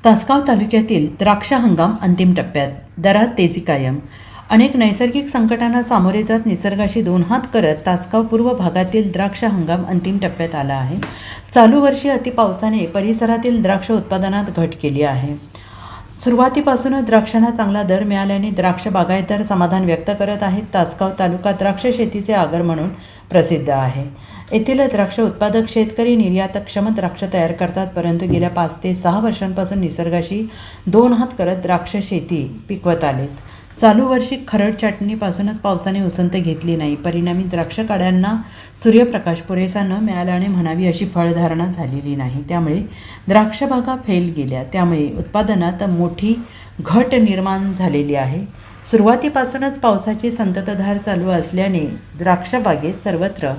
तासगाव तालुक्यातील द्राक्ष हंगाम अंतिम टप्प्यात, दरात तेजी कायम. अनेक नैसर्गिक संकटांना सामोरे जात निसर्गाशी दोन हात करत तासगाव पूर्व भागातील द्राक्ष हंगाम अंतिम टप्प्यात आला आहे. चालू वर्षी अतिपावसाने परिसरातील द्राक्ष उत्पादनात घट केली आहे. सुरुवातीपासूनच द्राक्षांना चांगला दर मिळाल्याने द्राक्ष बागायतदार समाधान व्यक्त करत आहेत. तासगाव तालुका द्राक्ष शेतीचे आगर म्हणून प्रसिद्ध आहे. येथील द्राक्ष उत्पादक शेतकरी निर्यातक्षम द्राक्ष तयार करतात, परंतु गेल्या 5 ते 6 वर्षांपासून निसर्गाशी दोन हात करत द्राक्ष शेती पिकवत आलेत. चालू वर्षी खरड छाटणीपासूनच पावसाने उसंत घेतली नाही. परिणामी द्राक्ष काड्यांना सूर्यप्रकाश पुरेसा न मिळाल्याने म्हणावी अशी फळधारणा झालेली नाही. त्यामुळे द्राक्ष बागा फेल गेल्या. त्यामुळे उत्पादनात मोठी घट निर्माण झालेली आहे. सुरुवातीपासूनच पावसाची संततधार चालू असल्याने द्राक्ष बागेत सर्वत्र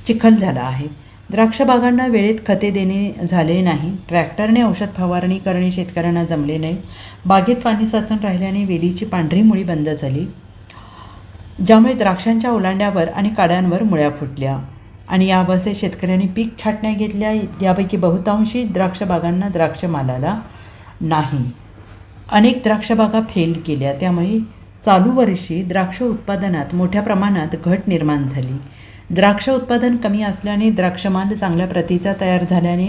चिखल झाला आहे. द्राक्ष बागांना वेळेत खते देणे झाले नाही. ट्रॅक्टरने औषध फवारणी करणे शेतकऱ्यांना जमले नाही. बागेत पाणी साचून राहिल्याने वेलीची पांढरी मुळी बंद झाली, ज्यामुळे द्राक्षांच्या ओलांड्यावर आणि काड्यांवर मुळ्या फुटल्या आणि या अवस्थेत शेतकऱ्यांनी पीक छाटण्या घेतल्या. यापैकी बहुतांशी द्राक्ष बागांना द्राक्ष मालाला नाही. अनेक द्राक्ष बागा फेल केल्या. त्यामुळे चालू वर्षी द्राक्ष उत्पादनात मोठ्या प्रमाणात घट निर्माण झाली. द्राक्ष उत्पादन कमी असल्याने द्राक्षमाल चांगल्या प्रतीचा तयार झाल्याने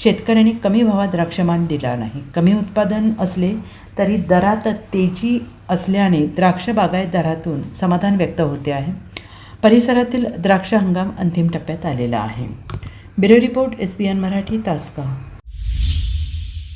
शेतकऱ्यांनी कमी भावात द्राक्षमाल दिला नाही. कमी उत्पादन असले तरी दरात तेजी असल्याने द्राक्ष बागायतदारातून समाधान व्यक्त होते आहे. परिसरातील द्राक्ष हंगाम अंतिम टप्प्यात आलेला आहे. Bureau report, SBN Marathi, Tasgaon.